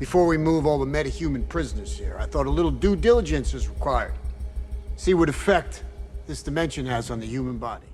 Before we move all the metahuman prisoners here, I thought a little due diligence is required. See what effect this dimension has on the human body.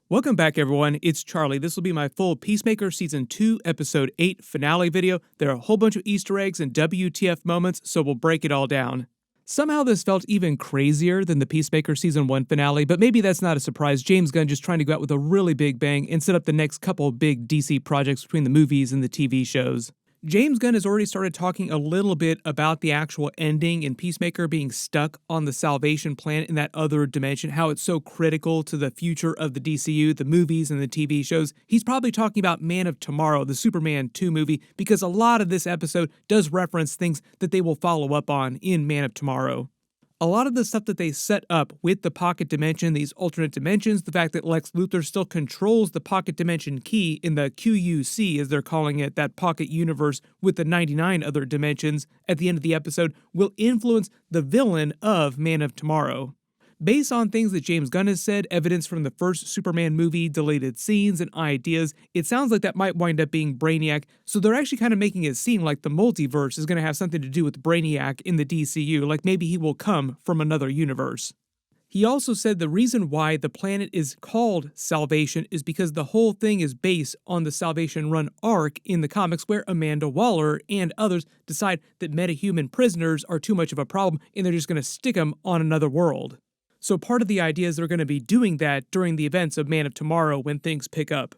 Welcome back, everyone. It's Charlie. This will be my full Peacemaker Season 2, Episode 8 finale video. There are a whole bunch of Easter eggs and WTF moments, so we'll break it all down. Somehow this felt even crazier than the Peacemaker Season 1 finale, but maybe that's not a surprise. James Gunn just trying to go out with a really big bang and set up the next couple big DC projects between the movies and the TV shows. James Gunn has already started talking a little bit about the actual ending and Peacemaker being stuck on the Salvation Planet in that other dimension, how it's so critical to the future of the DCU, the movies and the TV shows. He's probably talking about Man of Tomorrow, the Superman 2 movie, because a lot of this episode does reference things that they will follow up on in Man of Tomorrow. A lot of the stuff that they set up with the pocket dimension, these alternate dimensions, the fact that Lex Luthor still controls the pocket dimension key in the QUC, as they're calling it, that pocket universe with the 99 other dimensions at the end of the episode, will influence the villain of Man of Tomorrow. Based on things that James Gunn has said, evidence from the first Superman movie, deleted scenes, and ideas, it sounds like that might wind up being Brainiac, so they're actually kind of making it seem like the multiverse is going to have something to do with Brainiac in the DCU, like maybe he will come from another universe. He also said the reason why the planet is called Salvation is because the whole thing is based on the Salvation Run arc in the comics, where Amanda Waller and others decide that metahuman prisoners are too much of a problem and they're just going to stick them on another world. So part of the idea is they're going to be doing that during the events of Man of Tomorrow when things pick up.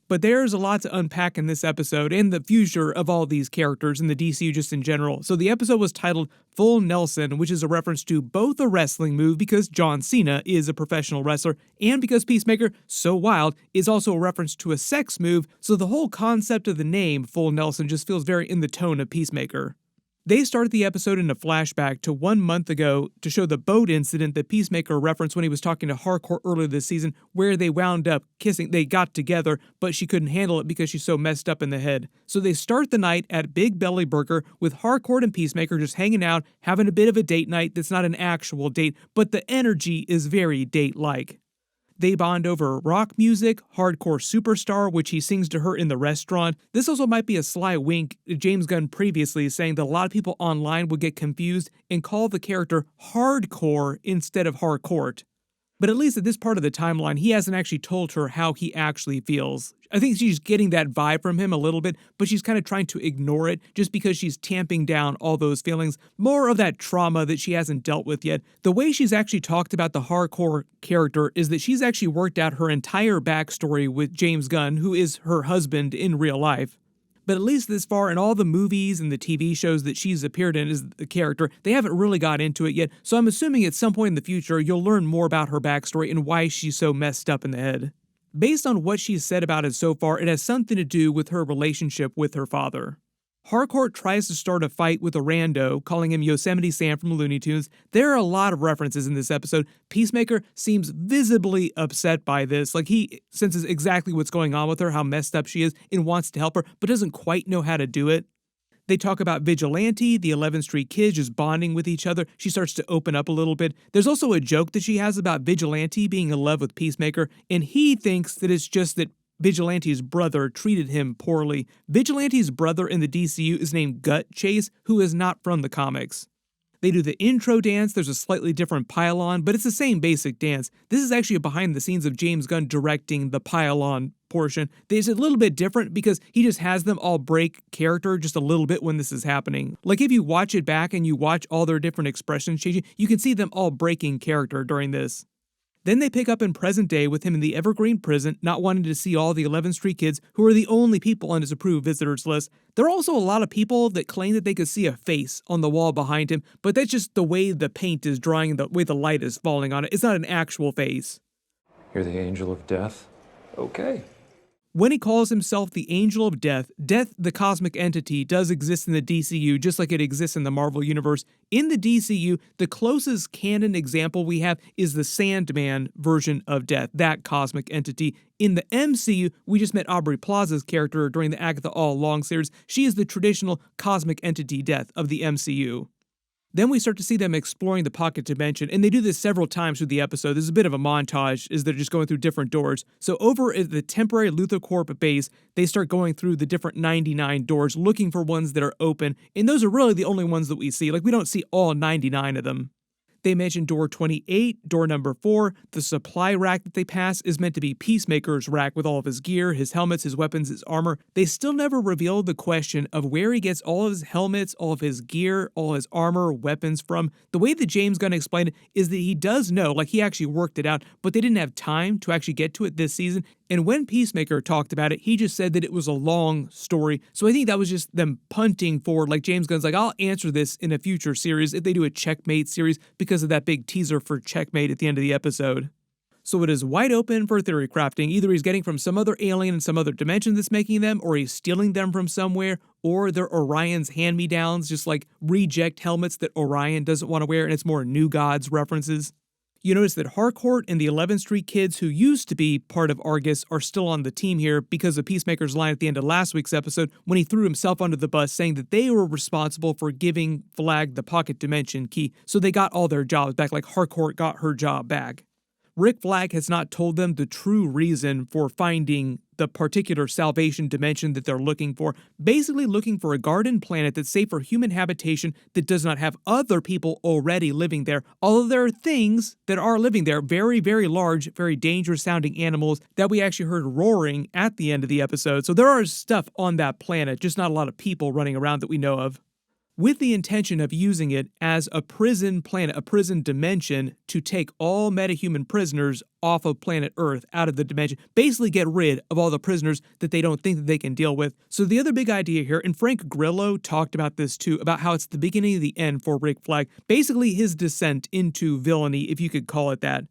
But there's a lot to unpack in this episode and the future of all these characters in the DCU just in general. So the episode was titled Full Nelson, which is a reference to both a wrestling move because John Cena is a professional wrestler and because Peacemaker, so wild, is also a reference to a sex move. So the whole concept of the name Full Nelson just feels very in the tone of Peacemaker. They started the episode in a flashback to 1 month ago to show the boat incident that Peacemaker referenced when he was talking to Harcourt earlier this season, where they wound up kissing. They got together, but she couldn't handle it because she's so messed up in the head. So they start the night at Big Belly Burger with Harcourt and Peacemaker just hanging out, having a bit of a date night that's not an actual date, but the energy is very date-like. They bond over rock music, Hardcore Superstar, which he sings to her in the restaurant. This also might be a sly wink. James Gunn previously saying that a lot of people online would get confused and call the character Hardcore instead of Harcourt. But at least at this part of the timeline, he hasn't actually told her how he actually feels. I think she's getting that vibe from him a little bit, but she's kind of trying to ignore it just because she's tamping down all those feelings, more of that trauma that she hasn't dealt with yet. The way she's actually talked about the Hardcore character is that she's actually worked out her entire backstory with James Gunn, who is her husband in real life. But at least this far in all the movies and the TV shows that she's appeared in as the character, they haven't really got into it yet, so I'm assuming at some point in the future you'll learn more about her backstory and why she's so messed up in the head. Based on what she's said about it so far, it has something to do with her relationship with her father. Harcourt tries to start a fight with a rando, calling him Yosemite Sam from Looney Tunes. There are a lot of references in this episode. Peacemaker seems visibly upset by this, like he senses exactly what's going on with her, how messed up she is, and wants to help her, but doesn't quite know how to do it. They talk about Vigilante, the 11th Street kids just bonding with each other. She starts to open up a little bit. There's also a joke that she has about Vigilante being in love with Peacemaker, and he thinks that it's just that Vigilante's brother treated him poorly. Vigilante's brother in the DCU is named Gut Chase, who is not from the comics. They do the intro dance. There's a slightly different pylon, but it's the same basic dance. This is actually behind the scenes of James Gunn directing the pylon portion. It's a little bit different because he just has them all break character just a little bit when this is happening. Like if you watch it back and you watch all their different expressions changing, you can see them all breaking character during this. Then they pick up in present day with him in the Evergreen prison, not wanting to see all the 11th Street kids who are the only people on his approved visitors list. There are also a lot of people that claim that they could see a face on the wall behind him, but that's just the way the paint is drying, the way the light is falling on it. It's not an actual face. You're the angel of death? Okay. When he calls himself the Angel of Death, Death, the cosmic entity, does exist in the DCU just like it exists in the Marvel Universe. In the DCU, the closest canon example we have is the Sandman version of Death, that cosmic entity. In the MCU, we just met Aubrey Plaza's character during the Agatha All Along series. She is the traditional cosmic entity Death of the MCU. Then we start to see them exploring the pocket dimension, and they do this several times through the episode. There's a bit of a montage as they're just going through different doors. So over at the temporary Luthor Corp base, they start going through the different 99 doors, looking for ones that are open, and those are really the only ones that we see. Like, we don't see all 99 of them. They mention door 28, door number 4. The supply rack that they pass is meant to be Peacemaker's rack with all of his gear, his helmets, his weapons, his armor. They still never revealed the question of where he gets all of his helmets, all of his gear, all his armor, weapons from. The way that James Gunn explained it is that he does know, like he actually worked it out, but they didn't have time to actually get to it this season. And when Peacemaker talked about it, he just said that it was a long story. So I think that was just them punting forward. Like, James Gunn's like, I'll answer this in a future series if they do a Checkmate series because of that big teaser for Checkmate at the end of the episode. So it is wide open for theory crafting. Either he's getting from some other alien in some other dimension that's making them, or he's stealing them from somewhere, or they're Orion's hand-me-downs, just like reject helmets that Orion doesn't want to wear, and it's more New Gods references. You notice that Harcourt and the 11th Street kids who used to be part of Argus are still on the team here because of Peacemaker's line at the end of last week's episode when he threw himself under the bus saying that they were responsible for giving Flag the pocket dimension key, so they got all their jobs back, like Harcourt got her job back. Rick Flag has not told them the true reason for finding the particular salvation dimension that they're looking for, basically looking for a garden planet that's safe for human habitation that does not have other people already living there, although there are things that are living there, very, very large, very dangerous sounding animals that we actually heard roaring at the end of the episode. So there are stuff on that planet, just not a lot of people running around that we know of, with the intention of using it as a prison planet, a prison dimension, to take all metahuman prisoners off of planet Earth, out of the dimension, basically get rid of all the prisoners that they don't think that they can deal with. So the other big idea here, and Frank Grillo talked about this too, about how it's the beginning of the end for Rick Flag, basically his descent into villainy, if you could call it that.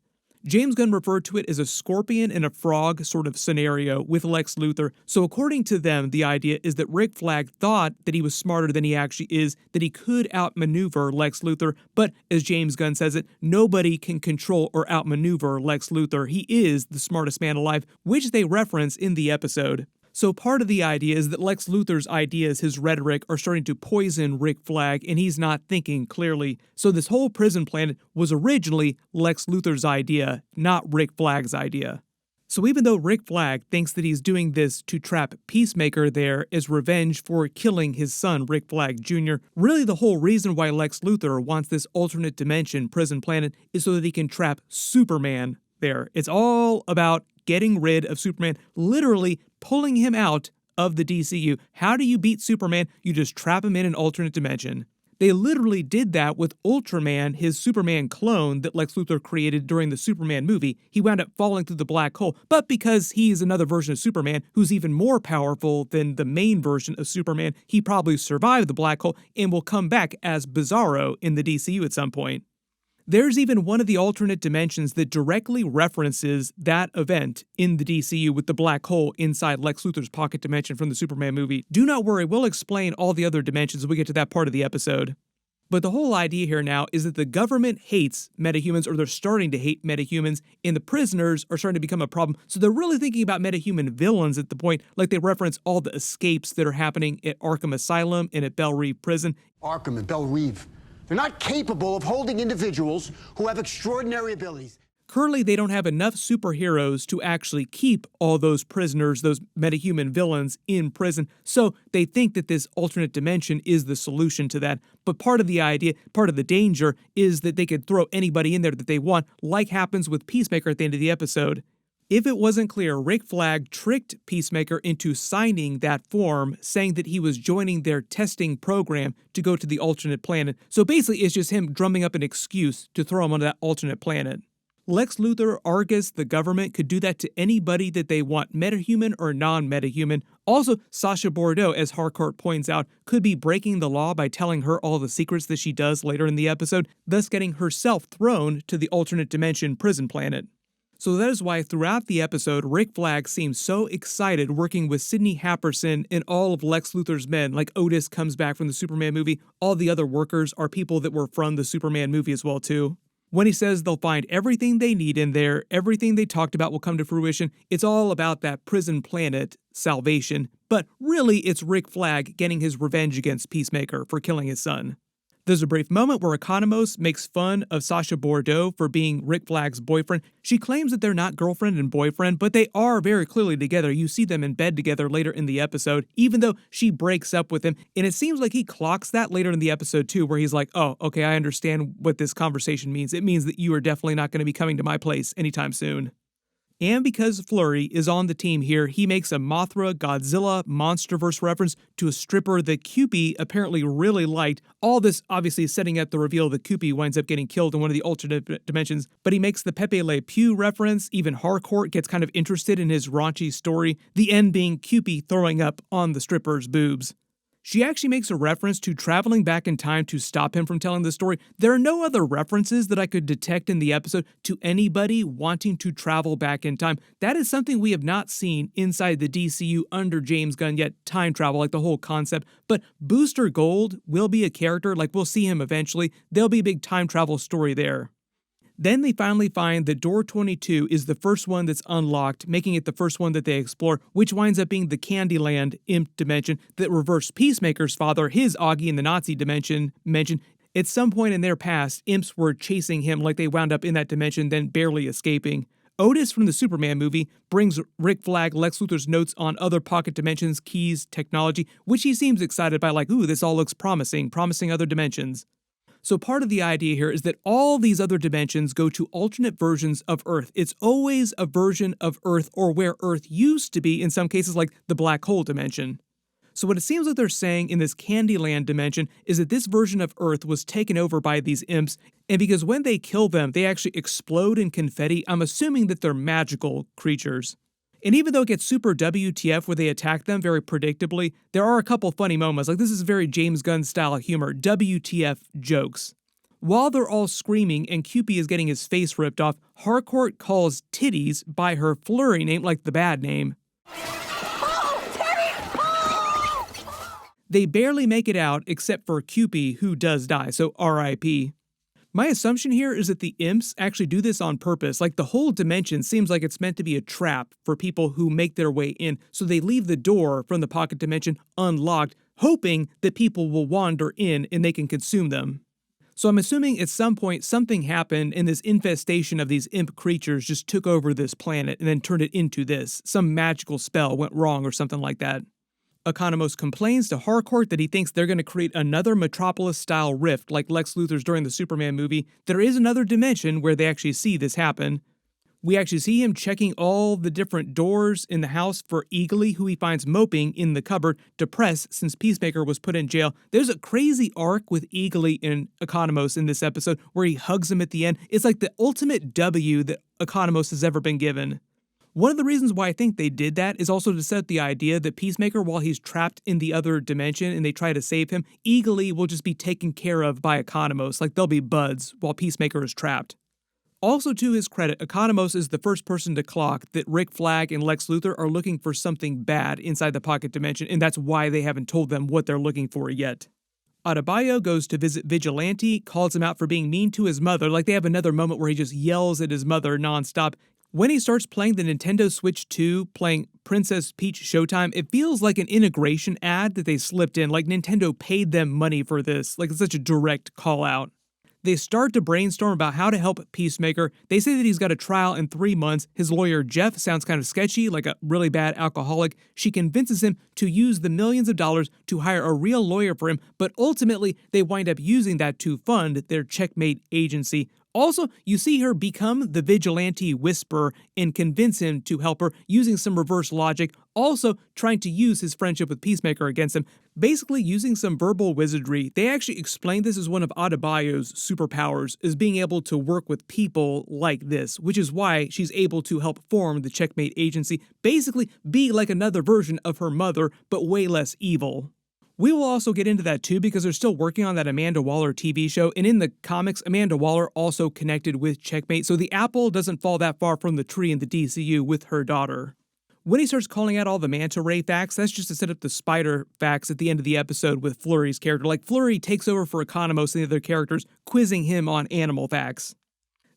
James Gunn referred to it as a scorpion and a frog sort of scenario with Lex Luthor. So according to them, the idea is that Rick Flag thought that he was smarter than he actually is, that he could outmaneuver Lex Luthor, but as James Gunn says it, nobody can control or outmaneuver Lex Luthor. He is the smartest man alive, which they reference in the episode. So part of the idea is that Lex Luthor's ideas, his rhetoric, are starting to poison Rick Flag, and he's not thinking clearly. So this whole prison planet was originally Lex Luthor's idea, not Rick Flag's idea. So even though Rick Flag thinks that he's doing this to trap Peacemaker there as revenge for killing his son, Rick Flag Jr., really the whole reason why Lex Luthor wants this alternate dimension prison planet is so that he can trap Superman there. It's all about getting rid of Superman, literally pulling him out of the DCU. How do you beat Superman? You just trap him in an alternate dimension. They literally did that with Ultraman, his Superman clone that Lex Luthor created during the Superman movie. He wound up falling through the black hole, but because he's another version of Superman who's even more powerful than the main version of Superman, he probably survived the black hole and will come back as Bizarro in the DCU at some point. There's even one of the alternate dimensions that directly references that event in the DCU with the black hole inside Lex Luthor's pocket dimension from the Superman movie. Do not worry, we'll explain all the other dimensions when we get to that part of the episode. But the whole idea here now is that the government hates metahumans, or they're starting to hate metahumans, and the prisoners are starting to become a problem. So they're really thinking about metahuman villains at the point, like they reference all the escapes that are happening at Arkham Asylum and at Belle Reve Prison. Arkham and Belle Reve. They're not capable of holding individuals who have extraordinary abilities. Currently, they don't have enough superheroes to actually keep all those prisoners, those metahuman villains, in prison. So they think that this alternate dimension is the solution to that. But part of the idea, part of the danger, is that they could throw anybody in there that they want, like happens with Peacemaker at the end of the episode. If it wasn't clear, Rick Flag tricked Peacemaker into signing that form saying that he was joining their testing program to go to the alternate planet. So basically, it's just him drumming up an excuse to throw him on that alternate planet. Lex Luthor, Argus, the government could do that to anybody that they want, metahuman or non-metahuman. Also, Sasha Bordeaux, as Harcourt points out, could be breaking the law by telling her all the secrets that she does later in the episode, thus getting herself thrown to the alternate dimension prison planet. So that is why throughout the episode, Rick Flag seems so excited working with Sidney Happerson and all of Lex Luthor's men, like Otis comes back from the Superman movie. All the other workers are people that were from the Superman movie as well too. When he says they'll find everything they need in there, everything they talked about will come to fruition, it's all about that prison planet salvation. But really, it's Rick Flag getting his revenge against Peacemaker for killing his son. There's a brief moment where Economos makes fun of Sasha Bordeaux for being Rick Flag's boyfriend. She claims that they're not girlfriend and boyfriend, but they are very clearly together. You see them in bed together later in the episode, even though she breaks up with him. And it seems like he clocks that later in the episode too, where he's like, oh, okay, I understand what this conversation means. It means that you are definitely not going to be coming to my place anytime soon. And because Flurry is on the team here, he makes a Mothra Godzilla Monsterverse reference to a stripper that Kewpie apparently really liked. All this obviously setting up the reveal that Kewpie winds up getting killed in one of the alternate dimensions, but he makes the Pepe Le Pew reference. Even Harcourt gets kind of interested in his raunchy story, the end being Kewpie throwing up on the stripper's boobs. She actually makes a reference to traveling back in time to stop him from telling the story. There are no other references that I could detect in the episode to anybody wanting to travel back in time. That is something we have not seen inside the DCU under James Gunn yet, time travel, like the whole concept. But Booster Gold will be a character, like we'll see him eventually. There'll be a big time travel story there. Then they finally find that door 22 is the first one that's unlocked, making it the first one that they explore, which winds up being the Candyland imp dimension that Reverse Peacemaker's father, his Augie in the Nazi dimension, mentioned. At some point in their past, imps were chasing him like they wound up in that dimension, then barely escaping. Otis from the Superman movie brings Rick Flag Lex Luthor's notes on other pocket dimensions, keys, technology, which he seems excited by, like, ooh, this all looks promising other dimensions. So part of the idea here is that all these other dimensions go to alternate versions of Earth. It's always a version of Earth or where Earth used to be, in some cases like the black hole dimension. So what it seems like they're saying in this Candyland dimension is that this version of Earth was taken over by these imps, and because when they kill them, they actually explode in confetti, I'm assuming that they're magical creatures. And even though it gets super WTF where they attack them very predictably, there are a couple funny moments, like this is very James Gunn style humor, WTF jokes. While they're all screaming and Kewpie is getting his face ripped off, Harcourt calls Titties by her Flurry name, like the bad name. They barely make it out except for Kewpie, who does die, so R.I.P. My assumption here is that the imps actually do this on purpose, like the whole dimension seems like it's meant to be a trap for people who make their way in, so they leave the door from the pocket dimension unlocked, hoping that people will wander in and they can consume them. So I'm assuming at some point something happened and this infestation of these imp creatures just took over this planet and then turned it into this. Some magical spell went wrong or something like that. Economos complains to Harcourt that he thinks they're going to create another Metropolis-style rift like Lex Luthor's during the Superman movie. There is another dimension where they actually see this happen. We actually see him checking all the different doors in the house for Eagly, who he finds moping in the cupboard, depressed since Peacemaker was put in jail. There's a crazy arc with Eagly and Economos in this episode where he hugs him at the end. It's like the ultimate W that Economos has ever been given. One of the reasons why I think they did that is also to set the idea that Peacemaker, while he's trapped in the other dimension and they try to save him, Eagly will just be taken care of by Economos, like they'll be buds while Peacemaker is trapped. Also to his credit, Economos is the first person to clock that Rick Flag and Lex Luthor are looking for something bad inside the pocket dimension, and that's why they haven't told them what they're looking for yet. Adebayo goes to visit Vigilante, calls him out for being mean to his mother, like they have another moment where he just yells at his mother nonstop. When he starts playing the Nintendo Switch 2, playing Princess Peach Showtime, it feels like an integration ad that they slipped in, like Nintendo paid them money for this, like it's such a direct call out. They start to brainstorm about how to help Peacemaker. They say that he's got a trial in 3 months. His lawyer, Jeff, sounds kind of sketchy, like a really bad alcoholic. She convinces him to use the millions of dollars to hire a real lawyer for him, but ultimately they wind up using that to fund their checkmate agency. Also, you see her become the vigilante whisperer and convince him to help her using some reverse logic, also trying to use his friendship with Peacemaker against him, basically using some verbal wizardry. They actually explain this as one of Adebayo's superpowers, is being able to work with people like this, which is why she's able to help form the checkmate agency, basically be like another version of her mother, but way less evil. We will also get into that too because they're still working on that Amanda Waller TV show, and in the comics, Amanda Waller also connected with Checkmate, so the apple doesn't fall that far from the tree in the DCU with her daughter. When he starts calling out all the Manta Ray facts, that's just to set up the Spider facts at the end of the episode with Flurry's character. Like Flurry takes over for Economos and the other characters, quizzing him on animal facts.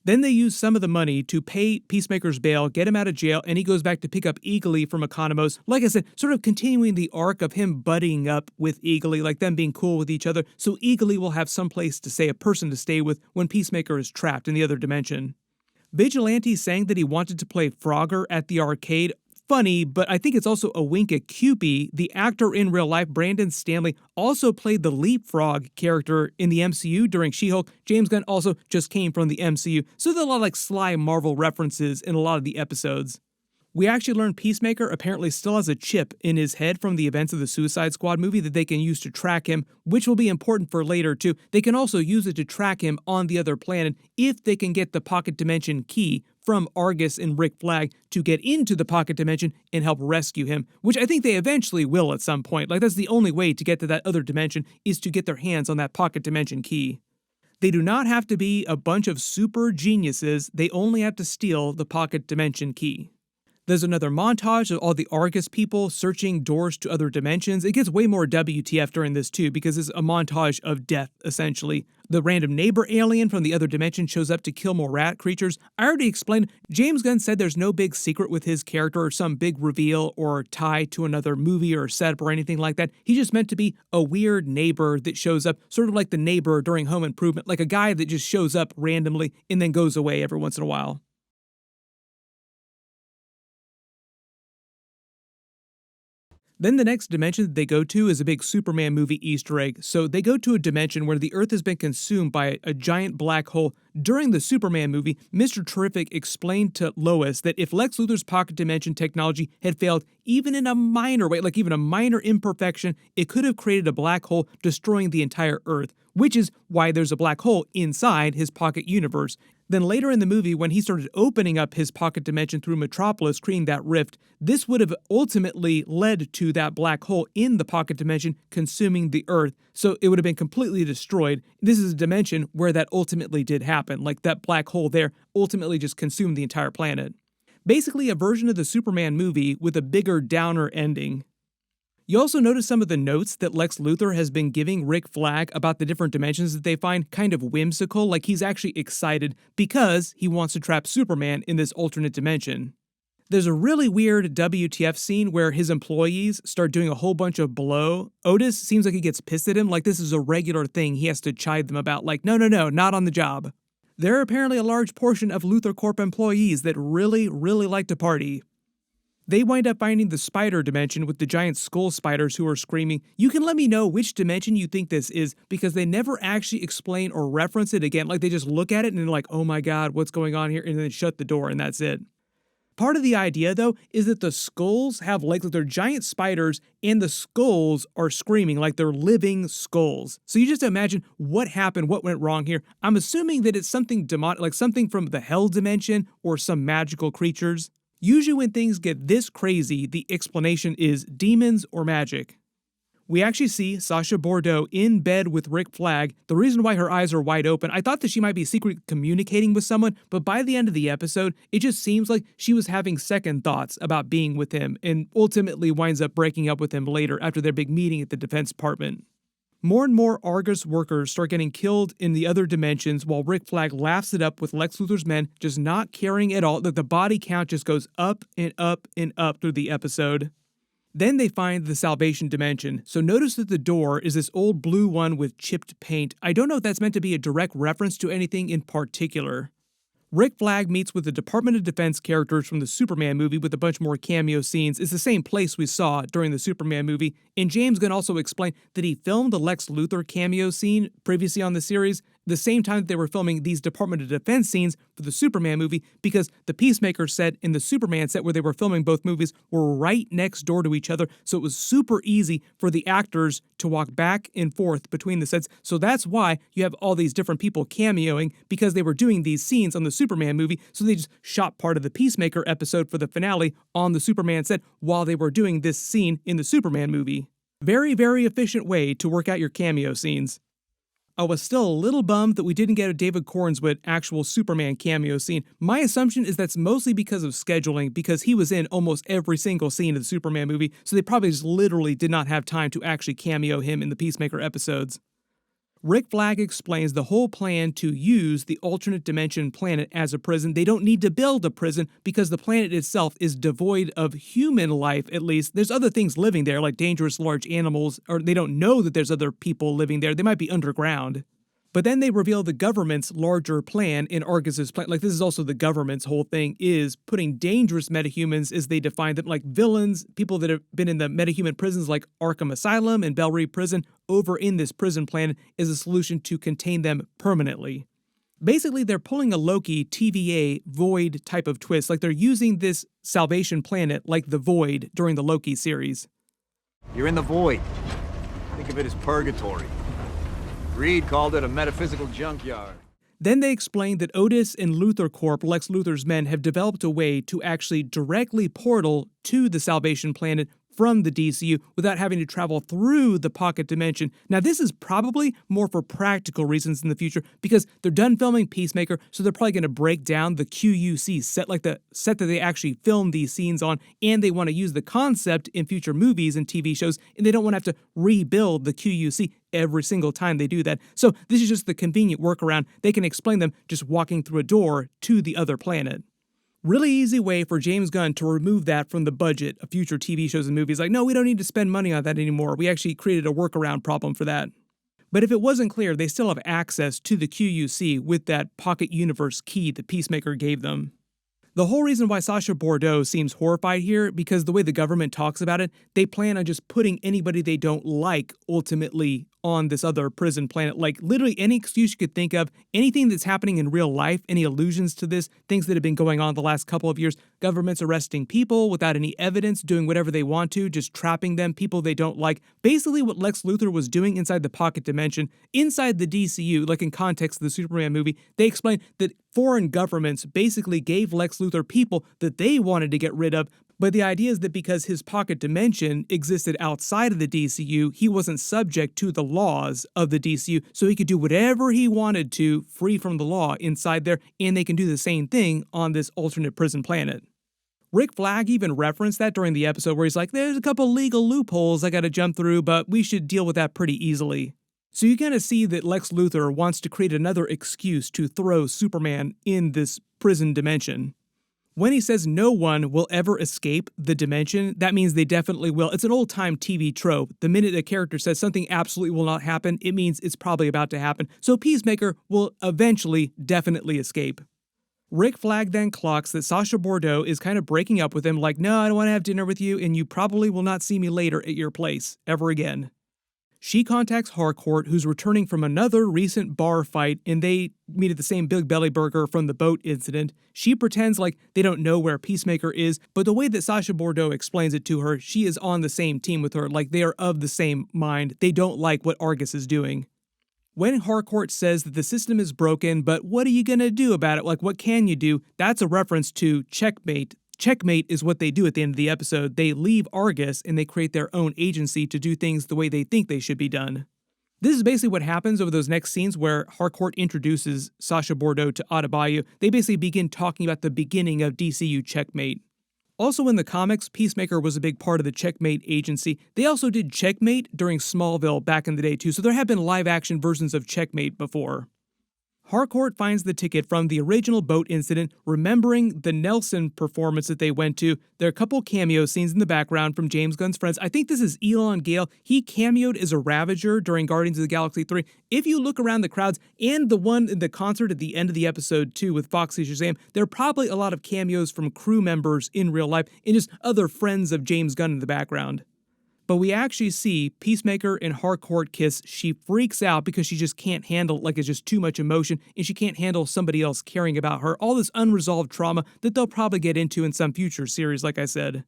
Then they use some of the money to pay Peacemaker's bail, get him out of jail, and he goes back to pick up Eagly from Economos. Like I said, sort of continuing the arc of him buddying up with Eagly, like them being cool with each other, so Eagly will have some place to stay, a person to stay with when Peacemaker is trapped in the other dimension. Vigilante saying that he wanted to play Frogger at the arcade. Funny, but I think it's also a wink at Cupid. The actor in real life, Brandon Stanley, also played the Leapfrog character in the MCU during She-Hulk. James Gunn also just came from the MCU, so there's a lot of sly Marvel references in a lot of the episodes. We actually learned Peacemaker apparently still has a chip in his head from the events of the Suicide Squad movie that they can use to track him, which will be important for later too. They can also use it to track him on the other planet if they can get the Pocket Dimension key from Argus and Rick Flag to get into the Pocket Dimension and help rescue him, which I think they eventually will at some point. That's the only way to get to that other dimension is to get their hands on that Pocket Dimension key. They do not have to be a bunch of super geniuses, they only have to steal the Pocket Dimension key. There's another montage of all the Argus people searching doors to other dimensions. It gets way more WTF during this too, because it's a montage of death, essentially. The random neighbor alien from the other dimension shows up to kill more rat creatures. I already explained, James Gunn said there's no big secret with his character or some big reveal or tie to another movie or setup or anything like that. He's just meant to be a weird neighbor that shows up, sort of like the neighbor during Home Improvement, like a guy that just shows up randomly and then goes away every once in a while. Then the next dimension that they go to is a big Superman movie Easter egg. So they go to a dimension where the Earth has been consumed by a giant black hole. During the Superman movie, Mr. Terrific explained to Lois that if Lex Luthor's pocket dimension technology had failed even in a minor way, like even a minor imperfection, it could have created a black hole destroying the entire Earth, which is why there's a black hole inside his pocket universe. Then later in the movie, when he started opening up his pocket dimension through Metropolis, creating that rift, this would have ultimately led to that black hole in the pocket dimension consuming the Earth, so it would have been completely destroyed. This is a dimension where that ultimately did happen, like that black hole there ultimately just consumed the entire planet. Basically a version of the Superman movie with a bigger downer ending. You also notice some of the notes that Lex Luthor has been giving Rick Flag about the different dimensions that they find kind of whimsical, like he's actually excited because he wants to trap Superman in this alternate dimension. There's a really weird WTF scene where his employees start doing a whole bunch of blow. Otis seems like he gets pissed at him, like this is a regular thing he has to chide them about, like no, not on the job. There are apparently a large portion of Luthor Corp employees that really like to party. They wind up finding the spider dimension with the giant skull spiders who are screaming. You can let me know which dimension you think this is because they never actually explain or reference it again. Like they just look at it and they're like, oh my god, what's going on here? And then shut the door and that's it. Part of the idea though is that the skulls have legs, like they're giant spiders and the skulls are screaming like they're living skulls. So you just imagine what happened, what went wrong here. I'm assuming that it's something demonic, like something from the hell dimension or some magical creatures. Usually when things get this crazy, the explanation is demons or magic. We actually see Sasha Bordeaux in bed with Rick Flag. The reason why her eyes are wide open, I thought that she might be secretly communicating with someone, but by the end of the episode, it just seems like she was having second thoughts about being with him and ultimately winds up breaking up with him later after their big meeting at the Defense Department. More and more Argus workers start getting killed in the other dimensions while Rick Flag laughs it up with Lex Luthor's men just not caring at all. That the body count just goes up and up and up through the episode. Then they find the Salvation Dimension. So notice that the door is this old blue one with chipped paint. I don't know if that's meant to be a direct reference to anything in particular. Rick Flag meets with the Department of Defense characters from the Superman movie with a bunch more cameo scenes. It's the same place we saw during the Superman movie, and James Gunn also explained that he filmed the Lex Luthor cameo scene previously on the series the same time that they were filming these Department of Defense scenes for the Superman movie because the Peacemaker set and the Superman set where they were filming both movies were right next door to each other, so it was super easy for the actors to walk back and forth between the sets. So that's why you have all these different people cameoing, because they were doing these scenes on the Superman movie, so they just shot part of the Peacemaker episode for the finale on the Superman set while they were doing this scene in the Superman movie. Very efficient way to work out your cameo scenes. I was still a little bummed that we didn't get a David Cornswood actual Superman cameo scene. My assumption is that's mostly because of scheduling, because he was in almost every single scene of the Superman movie, so they probably just literally did not have time to actually cameo him in the Peacemaker episodes. Rick Flag explains the whole plan to use the alternate dimension planet as a prison. They don't need to build a prison because the planet itself is devoid of human life, at least. There's other things living there, like dangerous large animals, or they don't know that there's other people living there. They might be underground. But then they reveal the government's larger plan in Argus's plan. Like, this is also the government's whole thing, is putting dangerous metahumans, as they define them, like villains, people that have been in the metahuman prisons like Arkham Asylum and Bell Reeve Prison, over in this prison planet is a solution to contain them permanently. Basically, they're pulling a Loki TVA Void type of twist. Like, they're using this Salvation planet like the Void during the Loki series. You're in the void. Think of it as purgatory. Reed called it a metaphysical junkyard. Then they explained that Otis and Luthor Corp, Lex Luthor's men, have developed a way to actually directly portal to the Salvation Planet from the DCU without having to travel through the pocket dimension. Now, this is probably more for practical reasons in the future because they're done filming Peacemaker, so they're probably going to break down the QUC set, like the set that they actually filmed these scenes on, and they want to use the concept in future movies and TV shows, and they don't want to have to rebuild the QUC every single time they do that. So this is just the convenient workaround. They can explain them just walking through a door to the other planet. Really easy way for James Gunn to remove that from the budget of future TV shows and movies. Like, no, we don't need to spend money on that anymore. We actually created a workaround problem for that. But if it wasn't clear, they still have access to the QUC with that Pocket Universe key that Peacemaker gave them. The whole reason why Sacha Bordeaux seems horrified here, because the way the government talks about it, they plan on just putting anybody they don't like ultimately on this other prison planet. Like, literally any excuse you could think of, anything that's happening in real life, any allusions to this, things that have been going on the last couple of years, governments arresting people without any evidence, doing whatever they want to, just trapping them, people they don't like. Basically what Lex Luthor was doing inside the pocket dimension, inside the DCU, like in context of the Superman movie, they explained that foreign governments basically gave Lex Luthor people that they wanted to get rid of. But the idea is that because his pocket dimension existed outside of the DCU, he wasn't subject to the laws of the DCU, so he could do whatever he wanted to, free from the law inside there, and they can do the same thing on this alternate prison planet. Rick Flag even referenced that during the episode where he's like, there's a couple legal loopholes I gotta jump through, but we should deal with that pretty easily. So you kind of see that Lex Luthor wants to create another excuse to throw Superman in this prison dimension. When he says no one will ever escape the dimension, that means they definitely will. It's an old-time TV trope. The minute a character says something absolutely will not happen, it means it's probably about to happen. So Peacemaker will eventually definitely escape. Rick Flag then clocks that Sacha Bordeaux is kind of breaking up with him, like, no, I don't want to have dinner with you, and you probably will not see me later at your place, ever again. She contacts Harcourt, who's returning from another recent bar fight, and they meet at the same Big Belly Burger from the boat incident. She pretends like they don't know where Peacemaker is, but the way that Sacha Bordeaux explains it to her, she is on the same team with her, like they are of the same mind. They don't like what Argus is doing. When Harcourt says that the system is broken, but what are you gonna do about it? Like, what can you do? That's a reference to Checkmate. Checkmate is what they do at the end of the episode. They leave Argus and they create their own agency to do things the way they think they should be done. This is basically what happens over those next scenes where Harcourt introduces Sacha Bordeaux to Adebayo. They basically begin talking about the beginning of DCU Checkmate. Also in the comics, Peacemaker was a big part of the Checkmate agency. They also did Checkmate during Smallville back in the day too, so there have been live-action versions of Checkmate before. Harcourt finds the ticket from the original boat incident, remembering the Nelson performance that they went to. There are a couple cameo scenes in the background from James Gunn's friends. I think this is Elon Gale. He cameoed as a Ravager during Guardians of the Galaxy 3. If you look around the crowds and the one in the concert at the end of the episode too with Foxy Shazam, there are probably a lot of cameos from crew members in real life and just other friends of James Gunn in the background. But we actually see Peacemaker and Harcourt kiss. She freaks out because she just can't handle, like it's just too much emotion, and she can't handle somebody else caring about her. All this unresolved trauma that they'll probably get into in some future series, like I said.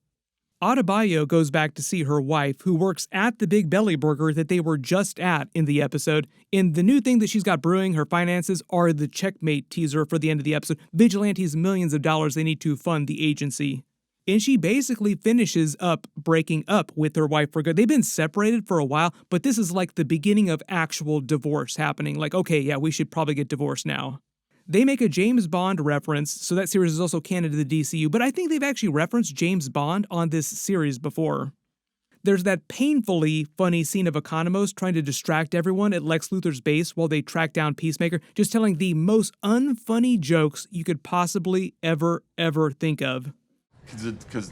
Adebayo goes back to see her wife, who works at the Big Belly Burger that they were just at in the episode. And the new thing that she's got brewing her finances are the Checkmate teaser for the end of the episode. Vigilantes millions of dollars they need to fund the agency. And she basically finishes up breaking up with her wife for good. They've been separated for a while, but this is like the beginning of actual divorce happening. Like, okay, yeah, we should probably get divorced now. They make a James Bond reference, so that series is also canon to the DCU, but I think they've actually referenced James Bond on this series before. There's that painfully funny scene of Economos trying to distract everyone at Lex Luthor's base while they track down Peacemaker, just telling the most unfunny jokes you could possibly ever think of. Because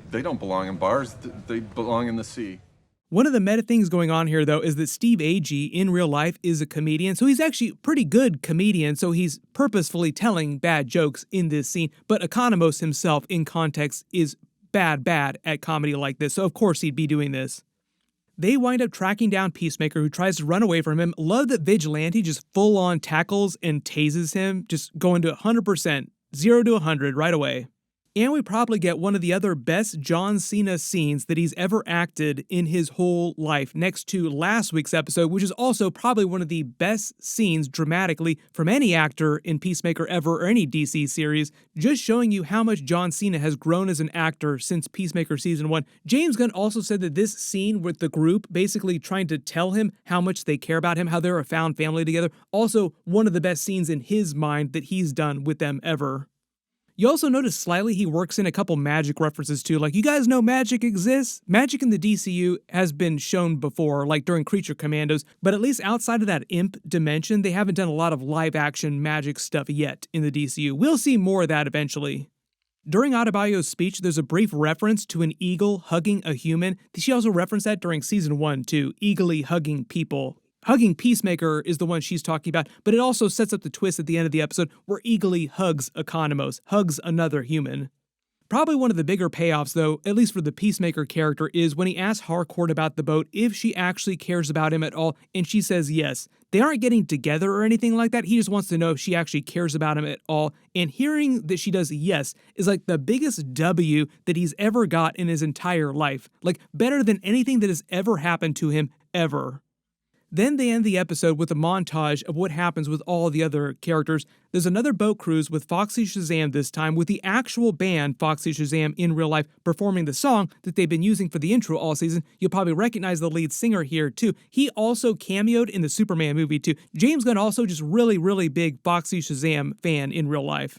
they don't belong in bars, they belong in the sea. One of the meta things going on here, though, is that Steve Agee in real life is a comedian, so he's actually a pretty good comedian, so he's purposefully telling bad jokes in this scene, but Economos himself, in context, is bad at comedy like this, so of course he'd be doing this. They wind up tracking down Peacemaker, who tries to run away from him. Love that Vigilante just full-on tackles and tases him, just going to 100%, 0 to 100 right away. And we probably get one of the other best John Cena scenes that he's ever acted in his whole life, next to last week's episode, which is also probably one of the best scenes dramatically from any actor in Peacemaker ever or any DC series, just showing you how much John Cena has grown as an actor since Peacemaker Season 1. James Gunn also said that this scene with the group basically trying to tell him how much they care about him, how they're a found family together, also one of the best scenes in his mind that he's done with them ever. You also notice slightly he works in a couple magic references too, like, you guys know magic exists? Magic in the DCU has been shown before, like during Creature Commandos, but at least outside of that imp dimension, they haven't done a lot of live-action magic stuff yet in the DCU. We'll see more of that eventually. During Adebayo's speech, there's a brief reference to an eagle hugging a human. She also referenced that during Season 1 too, eagerly hugging people. Hugging Peacemaker is the one she's talking about, but it also sets up the twist at the end of the episode where Eagly hugs Economos, hugs another human. Probably one of the bigger payoffs, though, at least for the Peacemaker character, is when he asks Harcourt about the boat if she actually cares about him at all, and she says yes. They aren't getting together or anything like that, he just wants to know if she actually cares about him at all, and hearing that she does yes is like the biggest W that he's ever got in his entire life. Like, better than anything that has ever happened to him, ever. Then they end the episode with a montage of what happens with all the other characters. There's another boat cruise with Foxy Shazam this time, with the actual band Foxy Shazam in real life performing the song that they've been using for the intro all season. You'll probably recognize the lead singer here too. He also cameoed in the Superman movie too. James Gunn also just really big Foxy Shazam fan in real life.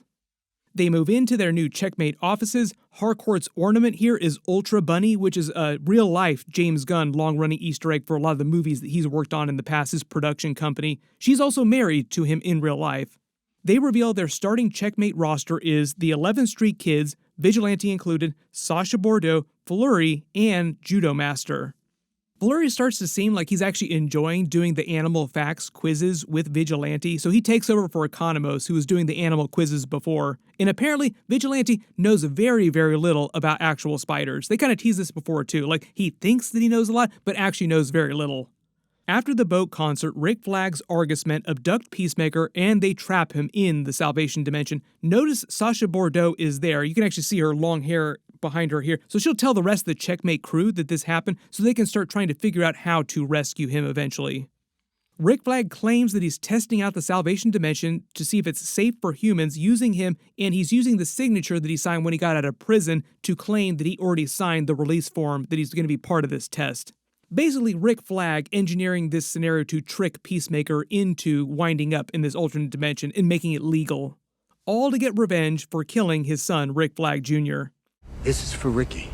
They move into their new Checkmate offices. Harcourt's ornament here is Ultra Bunny, which is a real-life James Gunn long-running Easter egg for a lot of the movies that he's worked on in the past, his production company. She's also married to him in real life. They reveal their starting Checkmate roster is the 11th Street Kids, Vigilante included, Sasha Bordeaux, Flurry, and Judo Master. Flurry starts to seem like he's actually enjoying doing the animal facts quizzes with Vigilante, so he takes over for Economos, who was doing the animal quizzes before. And apparently, Vigilante knows very little about actual spiders. They kind of tease this before too, like he thinks that he knows a lot, but actually knows very little. After the boat concert, Rick Flag's Argus men abduct Peacemaker and they trap him in the Salvation Dimension. Notice Sasha Bordeaux is there. You can actually see her long hair behind her here. So she'll tell the rest of the Checkmate crew that this happened so they can start trying to figure out how to rescue him eventually. Rick Flag claims that he's testing out the Salvation Dimension to see if it's safe for humans using him, and he's using the signature that he signed when he got out of prison to claim that he already signed the release form that he's going to be part of this test. Basically, Rick Flag engineering this scenario to trick Peacemaker into winding up in this alternate dimension and making it legal. All to get revenge for killing his son, Rick Flag Jr. This is for Ricky.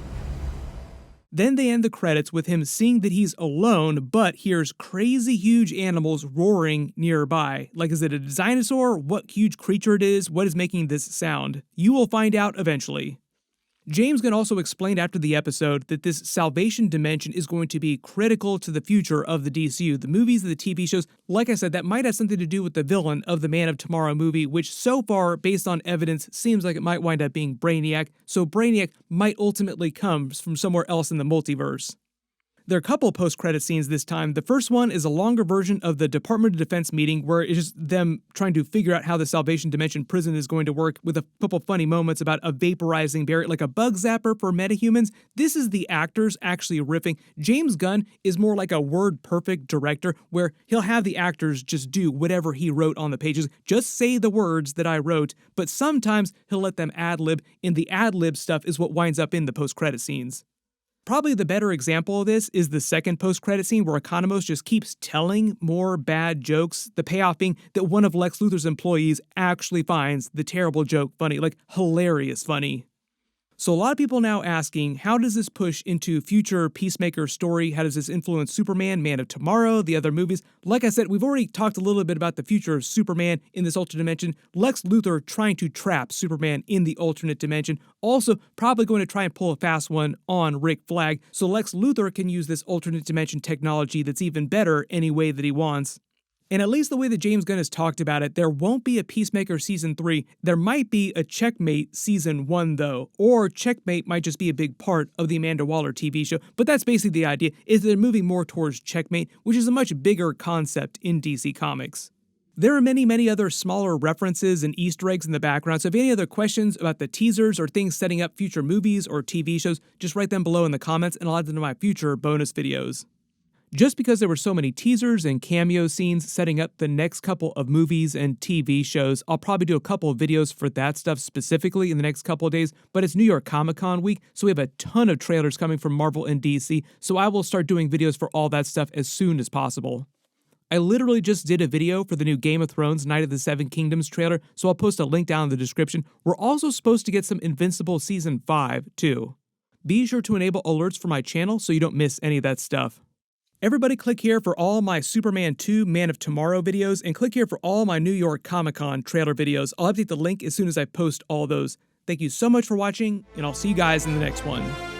Then they end the credits with him seeing that he's alone, but hears crazy huge animals roaring nearby. Like, is it a dinosaur? What huge creature it is? What is making this sound? You will find out eventually. James Gunn also explained after the episode that this Salvation Dimension is going to be critical to the future of the DCU, the movies and the TV shows. Like I said, that might have something to do with the villain of the Man of Tomorrow movie, which so far, based on evidence, seems like it might wind up being Brainiac, so Brainiac might ultimately come from somewhere else in the multiverse. There are a couple post-credit scenes this time. The first one is a longer version of the Department of Defense meeting where it's just them trying to figure out how the Salvation Dimension prison is going to work, with a couple funny moments about a vaporizing barrier, like a bug zapper for metahumans. This is the actors actually riffing. James Gunn is more like a word-perfect director where he'll have the actors just do whatever he wrote on the pages. Just say the words that I wrote, but sometimes he'll let them ad-lib, and the ad-lib stuff is what winds up in the post-credit scenes. Probably the better example of this is the second post-credit scene where Economos just keeps telling more bad jokes, the payoff being that one of Lex Luthor's employees actually finds the terrible joke funny, like hilarious funny. So a lot of people now asking, how does this push into future Peacemaker story? How does this influence Superman, Man of Tomorrow, the other movies? Like I said, we've already talked a little bit about the future of Superman in this alternate dimension. Lex Luthor trying to trap Superman in the alternate dimension. Also, probably going to try and pull a fast one on Rick Flag, so Lex Luthor can use this alternate dimension technology that's even better any way that he wants. And at least the way that James Gunn has talked about it, there won't be a Peacemaker Season 3. There might be a Checkmate Season 1, though. Or Checkmate might just be a big part of the Amanda Waller TV show. But that's basically the idea, is that they're moving more towards Checkmate, which is a much bigger concept in DC Comics. There are many, many other smaller references and Easter eggs in the background, so if you have any other questions about the teasers or things setting up future movies or TV shows, just write them below in the comments and I'll add them to my future bonus videos. Just because there were so many teasers and cameo scenes setting up the next couple of movies and TV shows, I'll probably do a couple of videos for that stuff specifically in the next couple of days, but it's New York Comic Con week, so we have a ton of trailers coming from Marvel and DC, so I will start doing videos for all that stuff as soon as possible. I literally just did a video for the new Game of Thrones Night of the Seven Kingdoms trailer, so I'll post a link down in the description. We're also supposed to get some Invincible Season 5, too. Be sure to enable alerts for my channel so you don't miss any of that stuff. Everybody click here for all my Superman 2 Man of Tomorrow videos, and click here for all my New York Comic Con trailer videos. I'll update the link as soon as I post all those. Thank you so much for watching, and I'll see you guys in the next one.